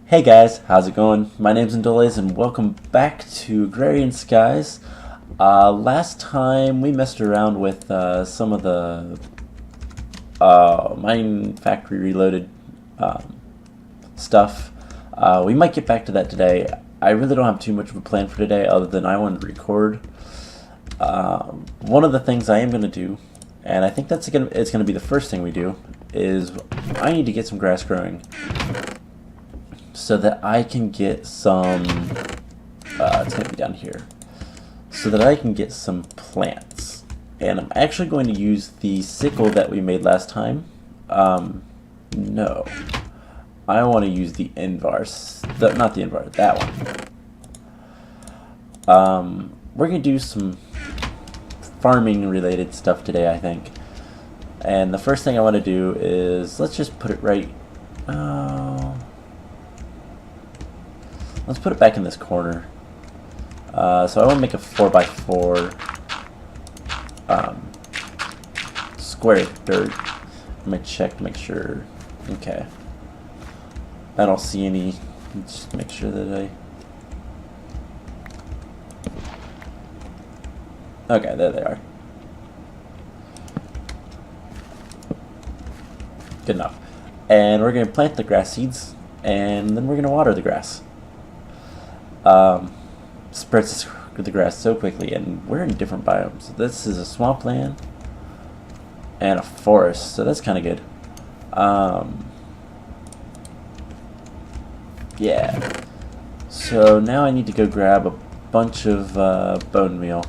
Hey guys, how's it going? My name's Indoles and welcome back to Agrarian Skies. Last time we messed around with some of the mine factory reloaded stuff. We might get back to that today. I really don't have too much of a plan for today other than I wanted to record. One of the things I am going to do, and I think it's going to be the first thing we do, is I need to get some grass growing so that I can get some, it's going to be down here, so that I can get some plants. And I'm actually going to use the sickle that we made last time. No. I want to use the Invar, not the Invar, that one. We're going to do some farming related stuff today, I think. And the first thing I want to do is, let's just put it right, let's put it back in this corner. So I want to make a 4x4 square of dirt. I'm going to check to make sure. Okay. I don't see any. Just make sure that Okay, there they are. Good enough. And we're going to plant the grass seeds, and then we're going to water the grass. Spreads the grass so quickly, and we're in different biomes. This is a swampland and a forest, so that's kind of good. Yeah. So now I need to go grab a bunch of bone meal,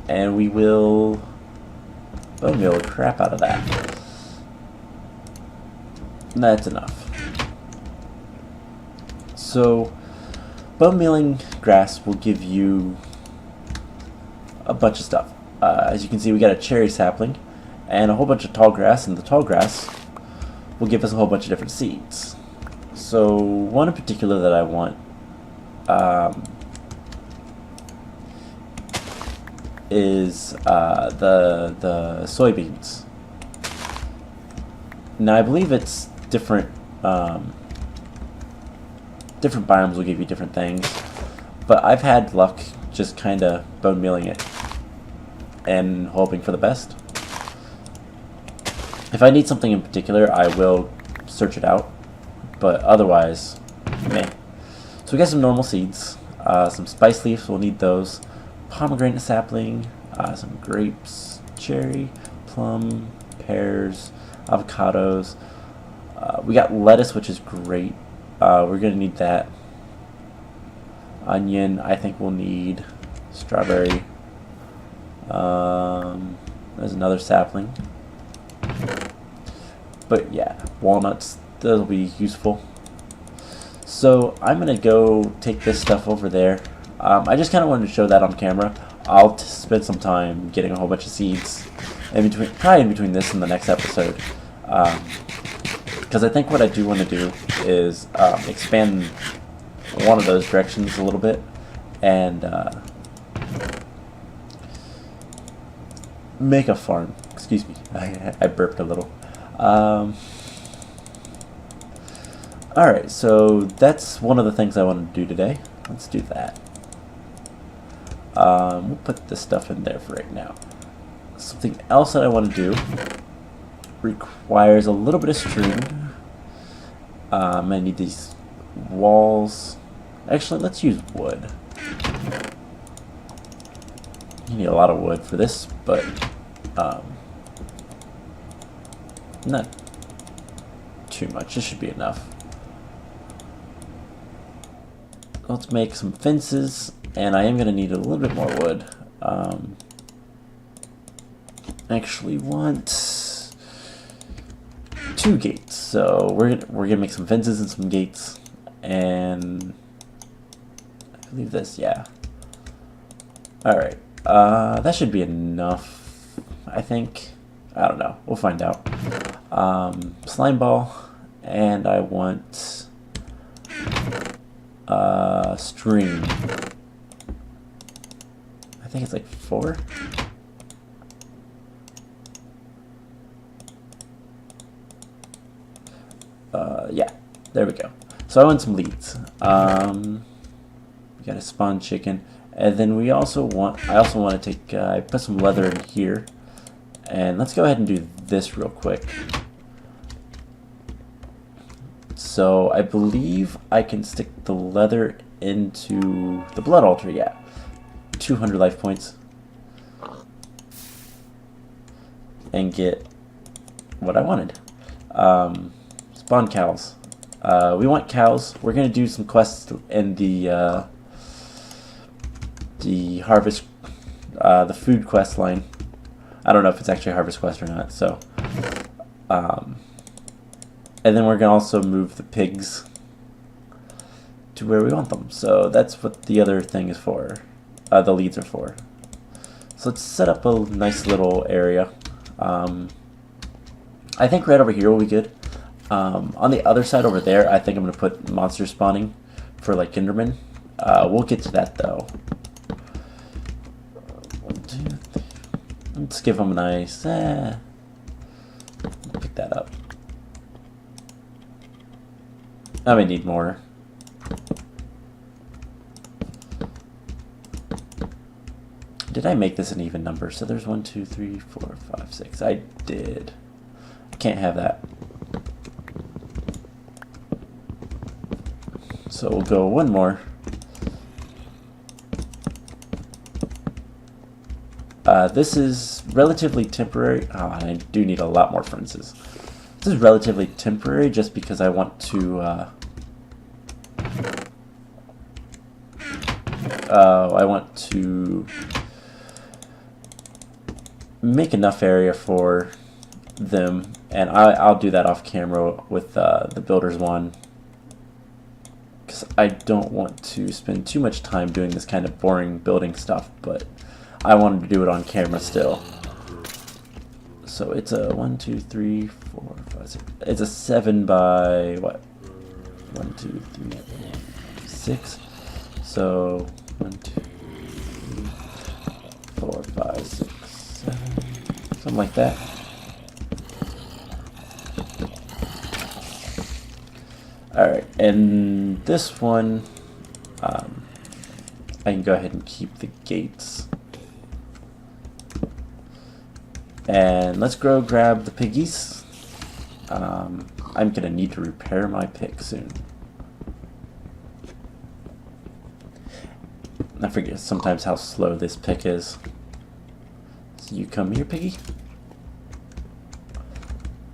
and we will bone meal the crap out of that. That's enough. So, bone mealing grass will give you a bunch of stuff. As you can see, we got a cherry sapling and a whole bunch of tall grass, and the tall grass will give us a whole bunch of different seeds. So, one in particular that I want is the soybeans. Now, I believe it's different. Different biomes will give you different things, but I've had luck just kind of bone mealing it and hoping for the best. If I need something in particular, I will search it out, but otherwise, meh. So we got some normal seeds, some spice leaves, we'll need those, pomegranate sapling, some grapes, cherry, plum, pears, avocados. We got lettuce, which is great. We're going to need that. Onion, I think we'll need. Strawberry. There's another sapling. But yeah, walnuts, that'll be useful. So I'm going to go take this stuff over there. I just kind of wanted to show that on camera. I'll spend some time getting a whole bunch of seeds in between, probably in between this and the next episode. Because I think what I do want to do is expand one of those directions a little bit, and make a farm. Excuse me, I burped a little. Alright, so that's one of the things I want to do today. Let's do that. We'll put this stuff in there for right now. Something else that I want to do requires a little bit of string. I need these walls. Actually, let's use wood. You need a lot of wood for this, but not too much. This should be enough. Let's make some fences, and I am going to need a little bit more wood. Actually want 2 gates, so we're gonna make some fences and some gates, and I believe this, yeah. All right, that should be enough, I think. I don't know. We'll find out. Slime ball, and I want string. I think it's like 4. Yeah. There we go. So I want some leads. We got a spawn chicken, and then we also want. I also want to take. I put some leather in here, and let's go ahead and do this real quick. So I believe I can stick the leather into the blood altar. Yeah, 200 life points, and get what I wanted. Spawn cows. We want cows. We're gonna do some quests in the harvest, the food quest line. I don't know if it's actually a harvest quest or not. So, and then we're gonna also move the pigs to where we want them. So that's what the other thing is for. The leads are for. So let's set up a nice little area. I think right over here will be good. On the other side over there, I think I'm gonna put monster spawning for like Enderman. We'll get to that though. Let's give them a nice. Pick that up. I may need more. Did I make this an even number? So there's 1, 2, 3, 4, 5, 6. I did. I can't have that. So we'll go one more. This is relatively temporary. Oh, I do need a lot more furnaces. This is relatively temporary just because I want to make enough area for them, and I'll do that off camera with the builders one, because I don't want to spend too much time doing this kind of boring building stuff, but I wanted to do it on camera still. So it's a 1, 2, 3, 4, 5, 6. It's a 7 by what? 1, 2, 3, 6. So 1, 2, 3, 4, 5, 6, 7, something like that. All right, and this one, I can go ahead and keep the gates. And let's go grab the piggies. I'm gonna need to repair my pick soon. I forget sometimes how slow this pick is. So you come here, piggy.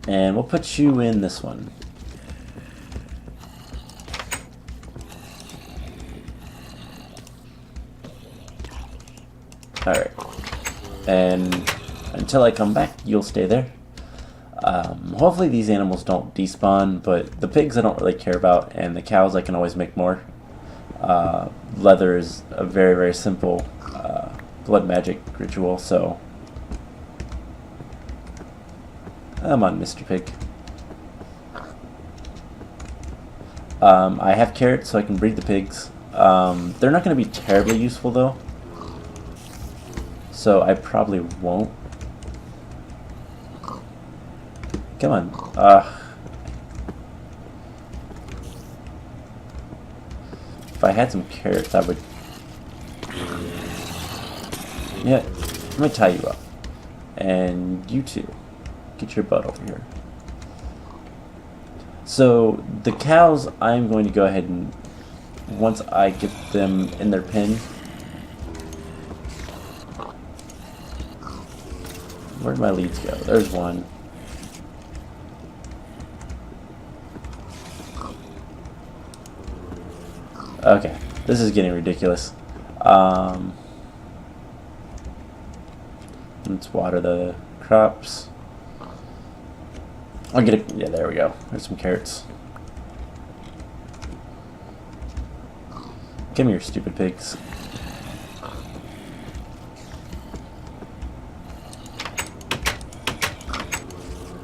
And we'll put you in this one. Alright. And until I come back, you'll stay there. Hopefully these animals don't despawn, but the pigs I don't really care about, and the cows I can always make more. Leather is a very, very simple blood magic ritual, so come on, Mr. Pig. I have carrots so I can breed the pigs. They're not going to be terribly useful though, so I probably won't. Come on. If I had some carrots, I would. Yeah, let me tie you up. And you too. Get your butt over here. So, the cows, I'm going to go ahead and, once I get them in their pen. Where'd my leads go? There's one. Okay, this is getting ridiculous. Let's water the crops. I'll get it. Yeah, there we go. There's some carrots. Come here, stupid pigs.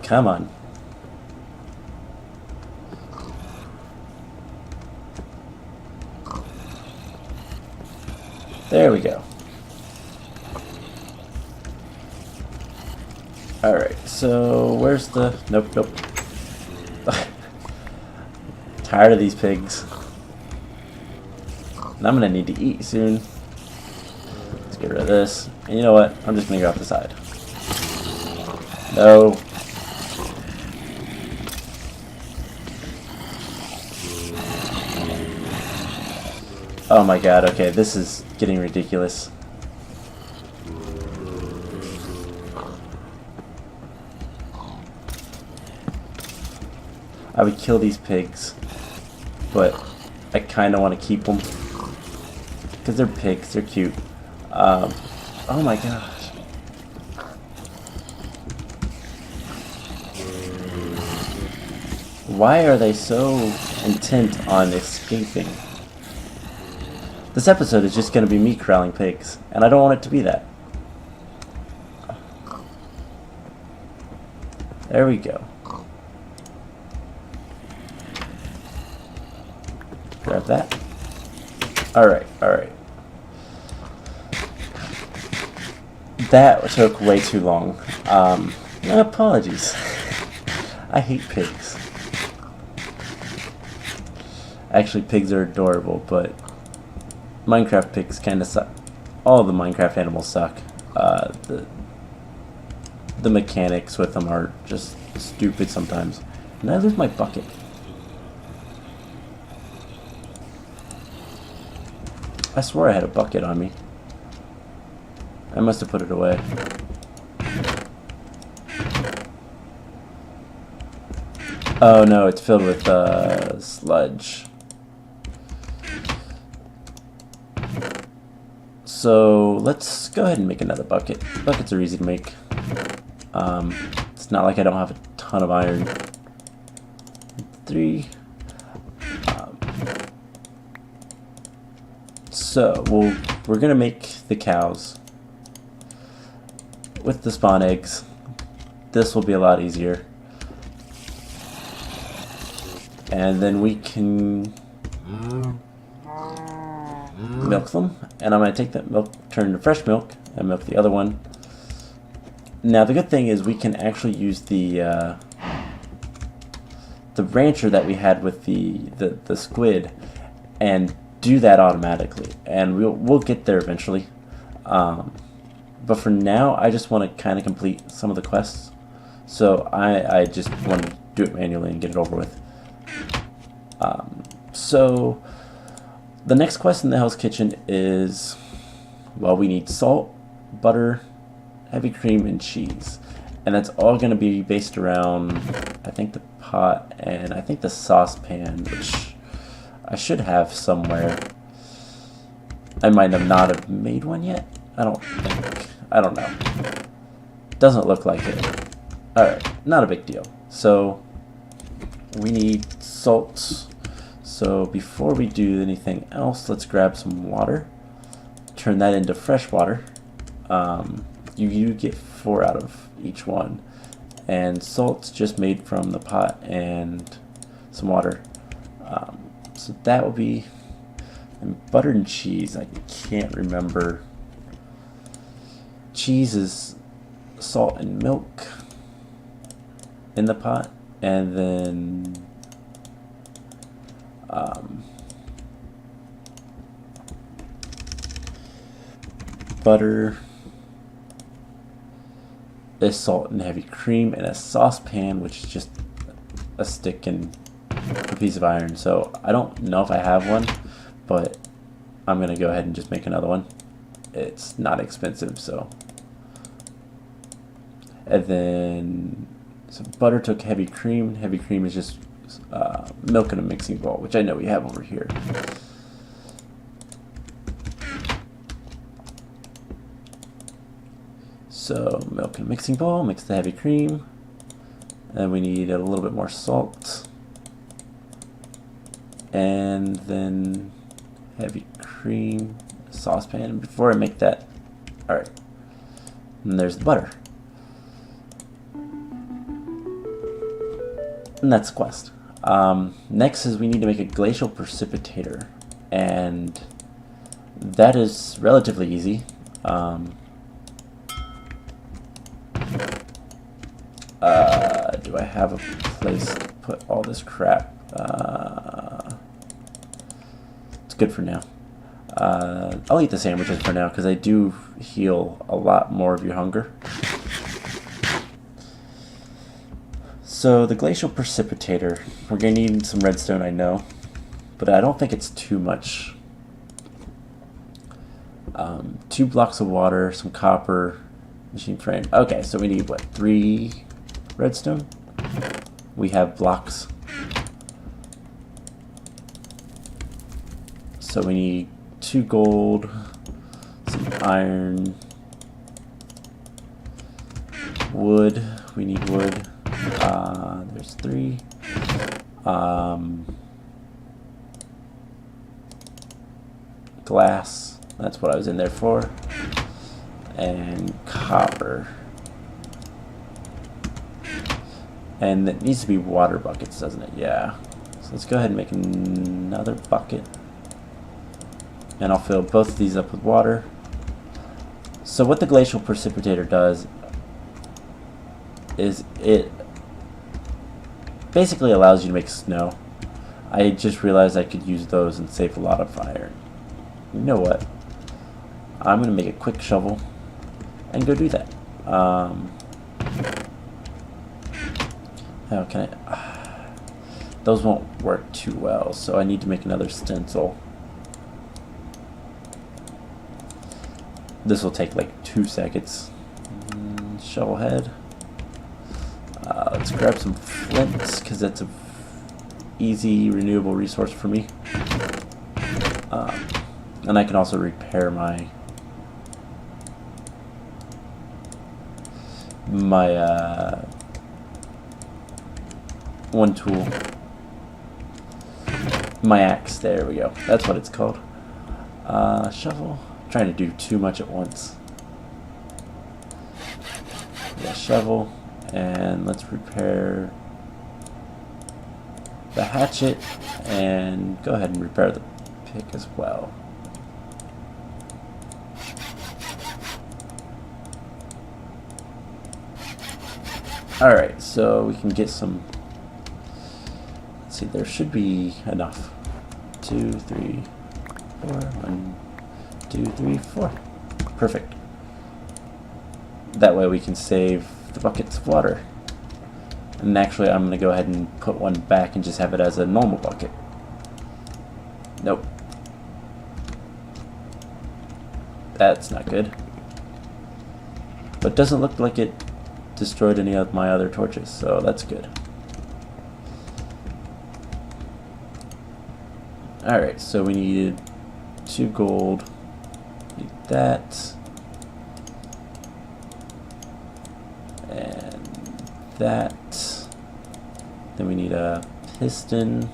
Come on. There we go. Alright, so where's the... Nope, nope. Tired of these pigs. And I'm gonna need to eat soon. Let's get rid of this. And you know what? I'm just gonna go off the side. No. Oh my god, okay, this is getting ridiculous. I would kill these pigs, but I kind of want to keep them because they're pigs, they're cute. Oh my gosh. Why are they so intent on escaping? This episode is just going to be me corralling pigs, and I don't want it to be that. There we go. Grab that. Alright, alright. That took way too long. Apologies. I hate pigs. Actually, pigs are adorable, but Minecraft pigs kind of suck. All the Minecraft animals suck. The mechanics with them are just stupid sometimes. And I lose my bucket. I swore I had a bucket on me. I must have put it away. Oh no, it's filled with sludge. So let's go ahead and make another bucket. Buckets are easy to make. It's not like I don't have a ton of iron. 3. So we're gonna make the cows with the spawn eggs. This will be a lot easier. And then we can milk them. And I'm going to take that milk, turn to fresh milk, and milk the other one. Now the good thing is we can actually use the rancher that we had with the squid and do that automatically. And we'll get there eventually. But for now, I just want to kind of complete some of the quests. So I just want to do it manually and get it over with. So the next quest in the Hell's Kitchen is, well, we need salt, butter, heavy cream, and cheese. And that's all going to be based around, I think, the pot and I think the saucepan, which I should have somewhere. I might not have made one yet. I don't know. Doesn't look like it. Alright, not a big deal. So we need salt. So before we do anything else, let's grab some water. Turn that into fresh water. You get 4 out of each one. And salt's just made from the pot and some water. So that will be, and butter and cheese, I can't remember. Cheese is salt and milk in the pot, and then butter is salt and heavy cream in a saucepan, which is just a stick and a piece of iron. So I don't know if I have one, but I'm gonna go ahead and just make another one. It's not expensive, so. And then so butter took heavy cream. Heavy cream is just milk in a mixing bowl, which I know we have over here. So milk in a mixing bowl, mix the heavy cream. And we need a little bit more salt. And then heavy cream, saucepan. Before I make that, alright. And there's the butter. And that's the quest. Next is we need to make a glacial precipitator. And that is relatively easy. Do I have a place to put all this crap? good for now. I'll eat the sandwiches for now because they do heal a lot more of your hunger. So the glacial precipitator, we're going to need some redstone, I know, but I don't think it's too much. 2 blocks of water, some copper, machine frame. Okay, so we need what, 3 redstone? We have blocks. So we need 2 gold, some iron, wood. We need wood. There's 3. Glass. That's what I was in there for. And copper. And it needs to be water buckets, doesn't it? Yeah. So let's go ahead and make another bucket. And I'll fill both of these up with water. So what the glacial precipitator does is it basically allows you to make snow. I just realized I could use those and save a lot of iron. You know what? I'm going to make a quick shovel and go do that. How can I? Those won't work too well, so I need to make another stencil. This will take like 2 seconds. Shovel head. Let's grab some flints because that's a easy renewable resource for me. And I can also repair my one tool. My axe, there we go. That's what it's called. Shovel. I'm trying to do too much at once. Yeah, shovel. And let's repair the hatchet and go ahead and repair the pick as well. Alright, so we can get some. Let's see, there should be enough. 2, 3, 4. 1, 2, 3, 4. Perfect. That way we can save the buckets of water. And actually I'm going to go ahead and put one back and just have it as a normal bucket. Nope. That's not good. But it doesn't look like it destroyed any of my other torches, so that's good. Alright, so we needed 2 gold. Need that. And that. Then we need a piston,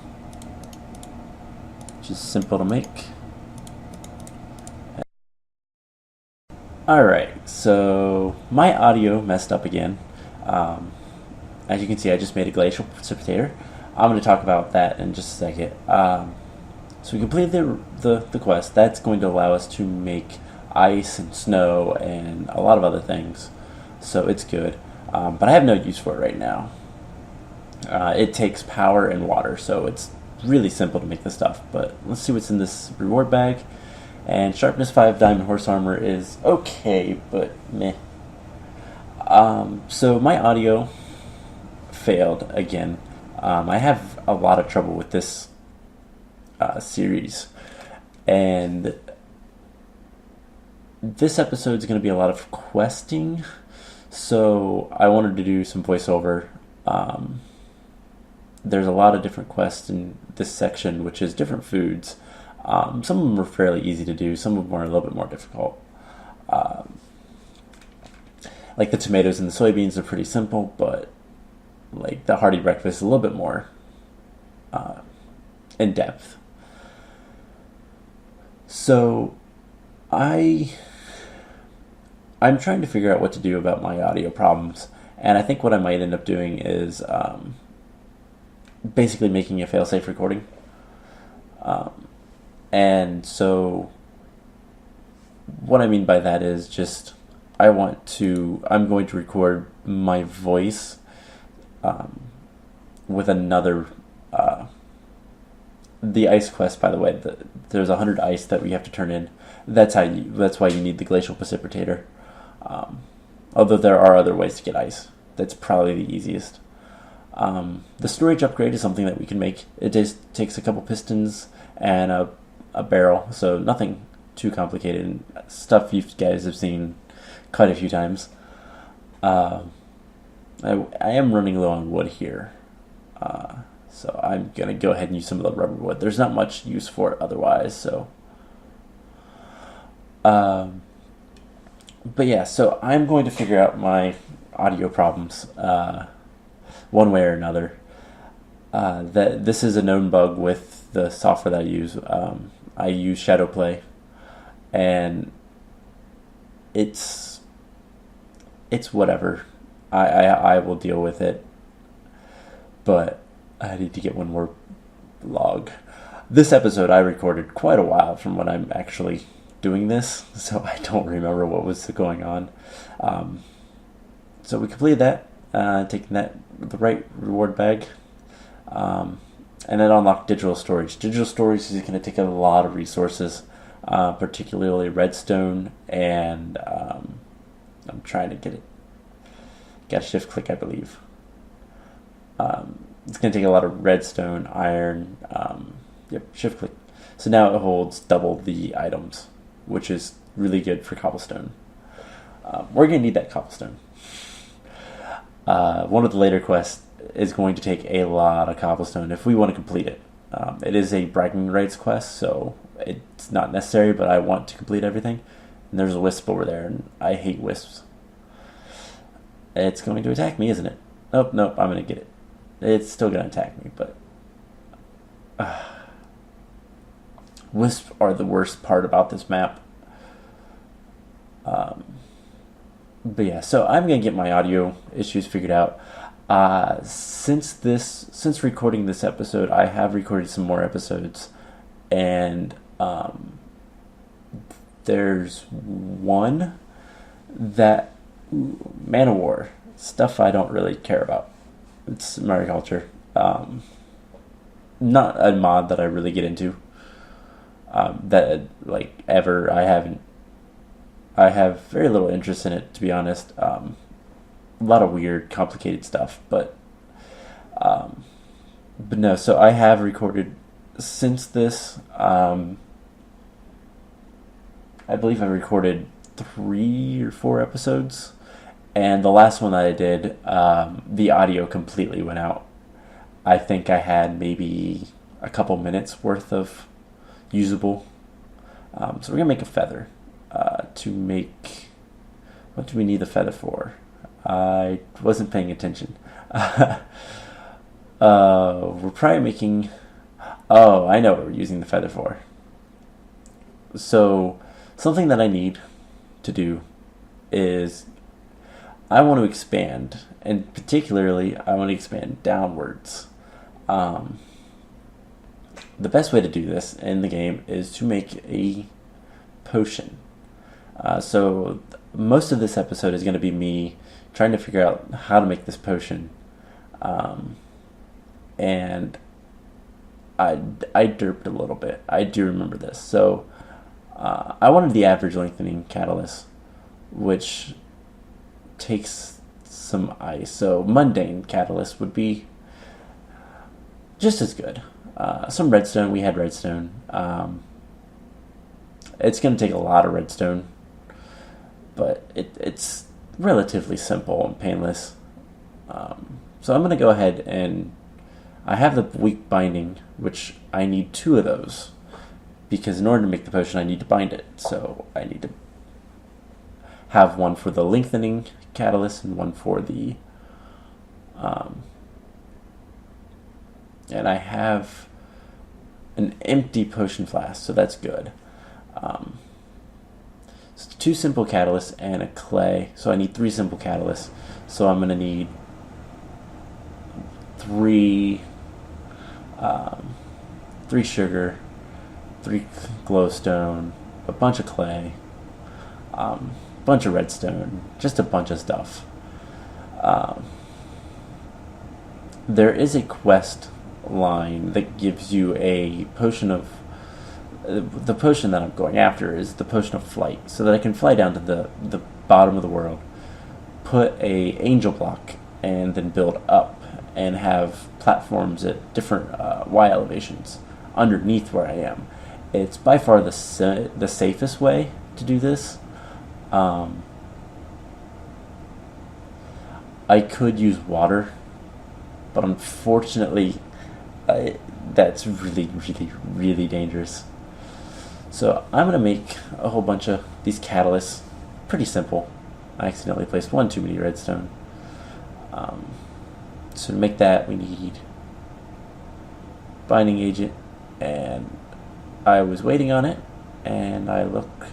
which is simple to make. Alright, so my audio messed up again. As you can see, I just made a glacial precipitator. I'm going to talk about that in just a second. So we completed the quest. That's going to allow us to make ice and snow and a lot of other things. So it's good. But I have no use for it right now. It takes power and water, so it's really simple to make this stuff. But let's see what's in this reward bag. And sharpness 5 diamond horse armor is okay, but meh. So my audio failed again. I have a lot of trouble with this series, and this episode is going to be a lot of questing, so I wanted to do some voiceover. There's a lot of different quests in this section, which is different foods. Some of them are fairly easy to do, some of them are a little bit more difficult. Like the tomatoes and the soybeans are pretty simple, but like the hearty breakfast is a little bit more in depth. So I'm trying to figure out what to do about my audio problems, and I think what I might end up doing is basically making a fail-safe recording. And so what I mean by that is just I'm going to record my voice with another the ice quest, by the way, there's 100 ice that we have to turn in. That's why you need the glacial precipitator. Although there are other ways to get ice. That's probably the easiest. The storage upgrade is something that we can make. It just takes a couple pistons and a barrel, so nothing too complicated. Stuff you guys have seen quite a few times. I am running low on wood here. So I'm going to go ahead and use some of the rubber wood. There's not much use for it otherwise, so... but yeah, so I'm going to figure out my audio problems one way or another. That this is a known bug with the software that I use. I use Shadowplay, and it's whatever. I will deal with it, but I need to get one more log. This episode I recorded quite a while from when I'm actually doing this, so I don't remember what was going on. So we completed that, taking the right reward bag, and then unlocked digital storage. Digital storage is going to take a lot of resources, particularly redstone, and I'm trying to get it. Got shift click, I believe. It's going to take a lot of redstone, iron, shift click. So now it holds double the items, which is really good for cobblestone. We're going to need that cobblestone. One of the later quests is going to take a lot of cobblestone if we want to complete it. It is a bragging rights quest, so it's not necessary, but I want to complete everything. And there's a wisp over there, and I hate wisps. It's going to attack me, isn't it? Nope, I'm going to get it. It's still going to attack me, but... wisps are the worst part about this map. But yeah, so I'm going to get my audio issues figured out. Since recording this episode, I have recorded some more episodes, and there's one that Man of War stuff I don't really care about. It's mariculture. Not a mod that I really get into. I have very little interest in it, to be honest. A lot of weird, complicated stuff, but no. So I have recorded since this. I believe I recorded 3 or 4 episodes, and the last one that I did, the audio completely went out. I think I had maybe a couple minutes worth of usable. So we're gonna make a feather. To make, what do we need the feather for? I wasn't paying attention. We're probably making... Oh, I know what we're using the feather for. So, something that I need to do is I want to expand, and particularly I want to expand downwards. The best way to do this in the game is to make a potion. So most of this episode is going to be me trying to figure out how to make this potion. And I derped a little bit. I do remember this. So I wanted the average lengthening catalyst, which takes some ice. So mundane catalyst would be just as good. Some redstone. We had redstone. It's going to take a lot of redstone, but it's relatively simple and painless. So I'm going to go ahead and I have the weak binding, which I need 2 of those, because in order to make the potion I need to bind it. So I need to have one for the lengthening catalyst and one for the and I have an empty potion flask, so that's good. So 2 simple catalysts and a clay. So I need 3 simple catalysts. So I'm going to need 3 sugar, 3 glowstone, a bunch of clay, bunch of redstone, just a bunch of stuff. There is a quest line that gives you a potion of the potion that I'm going after is the potion of flight, so that I can fly down to the bottom of the world, put a angel block, and then build up and have platforms at different Y elevations underneath where I am. It's by far the safest way to do this. I could use water, but unfortunately, that's really, really, really dangerous. So I'm going to make a whole bunch of these catalysts. Pretty simple. I accidentally placed one too many redstone. So to make that, we need binding agent, and I was waiting on it, and I look,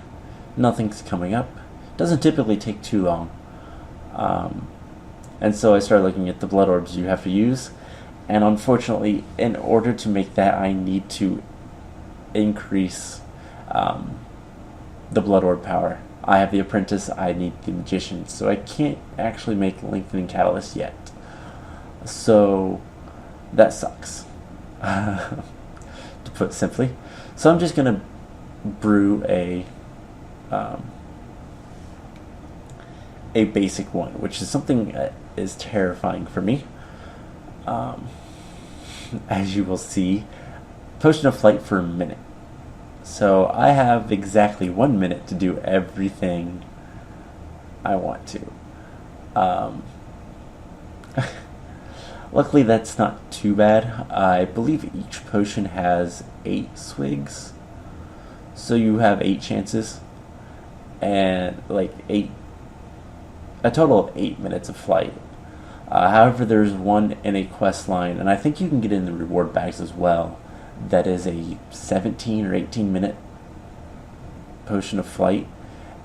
nothing's coming up. Doesn't typically take too long. And so I started looking at the blood orbs you have to use, and unfortunately, in order to make that, I need to increase the blood orb power. I have the apprentice, I need the magician, so I can't actually make lengthening catalyst yet. So that sucks, to put simply. So I'm just gonna brew a basic one, which is something that is terrifying for me. As you will see, potion of flight for a minute. So I have exactly 1 minute to do everything I want to. Luckily, that's not too bad. I believe each potion has 8 swigs, so you have 8 chances, and like a total of 8 minutes of flight. However, there's one in a quest line, and I think you can get in the reward bags as well, that is a 17 or 18 minute potion of flight.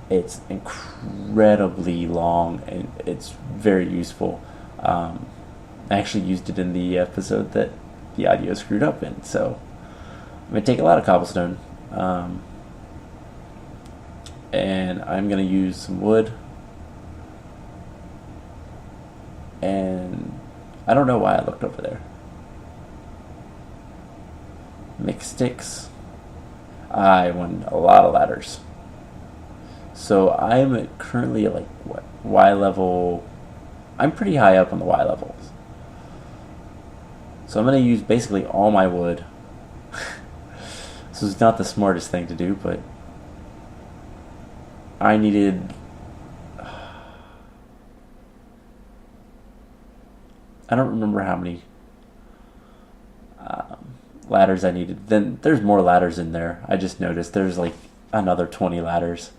It's incredibly long, and it's very useful. I actually used it in the episode that the audio screwed up in, so I'm going to take a lot of cobblestone, and I'm going to use some wood, and I don't know why I looked over there. Mix sticks. I want a lot of ladders. So I'm currently at like what, Y level. I'm pretty high up on the Y levels. So I'm going to use basically all my wood. This is not the smartest thing to do, but I needed... I don't remember how many ladders I needed. Then there's more ladders in there. I just noticed there's like another 20 ladders.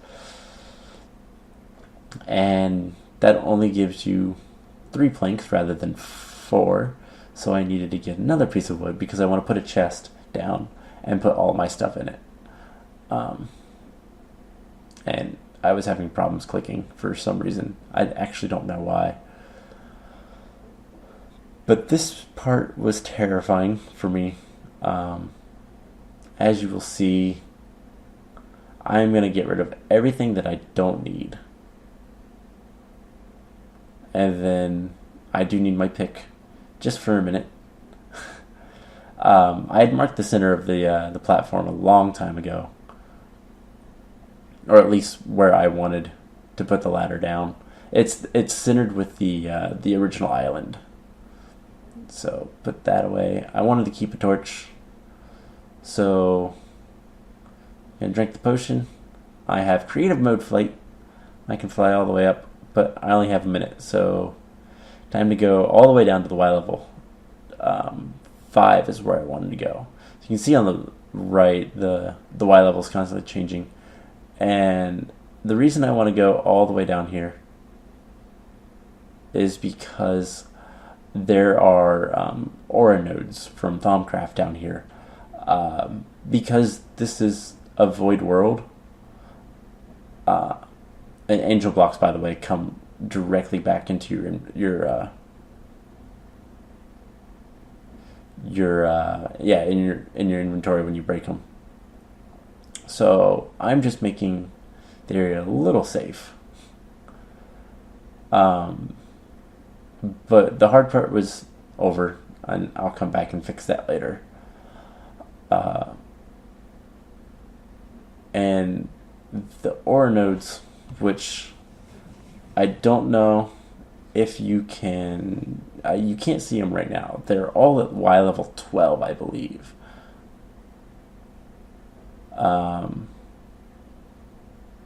And that only gives you 3 planks rather than 4. So I needed to get another piece of wood because I want to put a chest down and put all my stuff in it. And I was having problems clicking for some reason. I actually don't know why. But this part was terrifying for me. As you will see, I'm going to get rid of everything that I don't need. And then I do need my pick. Just for a minute. I had marked the center of the platform a long time ago, or at least where I wanted to put the ladder down. It's centered with the original island. So put that away. I wanted to keep a torch, so I'm gonna drink the potion. I have creative mode flight. I can fly all the way up, but I only have a minute, so. Time to go all the way down to the Y level. 5 is where I wanted to go. So you can see on the right, the Y level is constantly changing. And the reason I want to go all the way down here is because there are aura nodes from Thaumcraft down here. Because this is a void world, and angel blocks, by the way, come directly back into your inventory when you break them. So I'm just making the area a little safe. But the hard part was over. and I'll come back and fix that later. And the ore nodes, which I don't know if you can... you can't see them right now. They're all at Y level 12, I believe.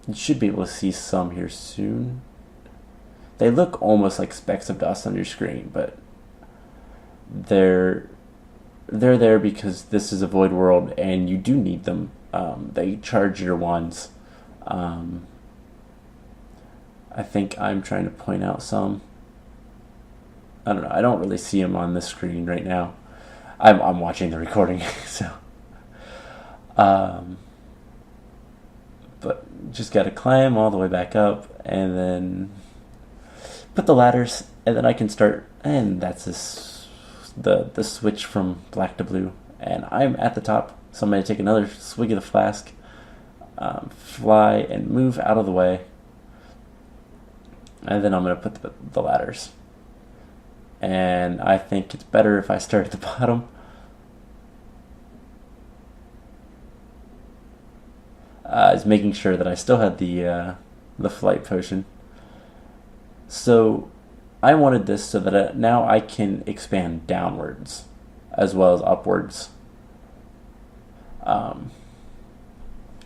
You should be able to see some here soon. They look almost like specks of dust on your screen, but they're there because this is a void world and you do need them. They charge your ones. I think I'm trying to point out some. I don't know. I don't really see them on the screen right now. I'm watching the recording, so. But just gotta climb all the way back up, and then put the ladders, and then I can start. And that's the switch from black to blue, and I'm at the top. So I'm gonna take another swig of the flask, fly and move out of the way, and then I'm gonna put the ladders. And I think it's better if I start at the bottom. Is making sure that I still had the flight potion. So I wanted this so that now I can expand downwards as well as upwards,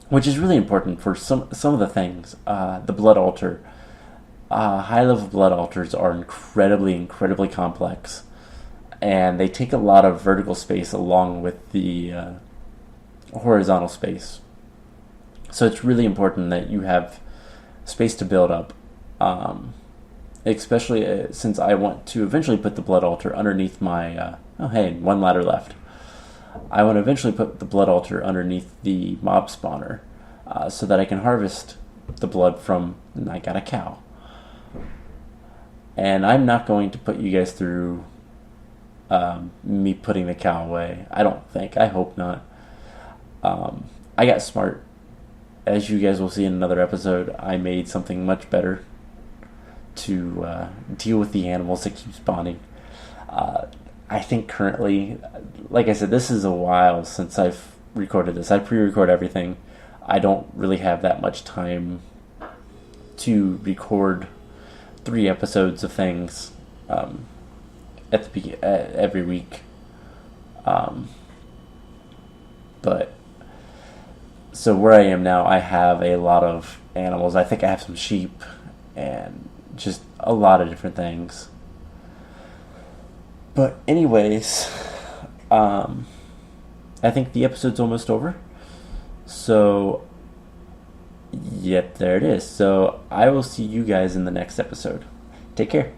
which is really important for some of the things. The blood altar, high level blood altars are incredibly complex, and they take a lot of vertical space along with the horizontal space. So it's really important that you have space to build up, especially since I want to eventually put the blood altar underneath my... oh hey, one ladder left. I want to eventually put the blood altar underneath the mob spawner, so that I can harvest the blood from... And I got a cow. And I'm not going to put you guys through me putting the cow away. I don't think. I hope not. I got smart. As you guys will see in another episode, I made something much better to deal with the animals that keep spawning. I think currently, like I said, this is a while since I've recorded this. I pre-record everything. I don't really have that much time to record 3 episodes of things every week. But so where I am now, I have a lot of animals. I think I have some sheep and just a lot of different things. But anyways, I think the episode's almost over. So, yep, there it is. So I will see you guys in the next episode. Take care.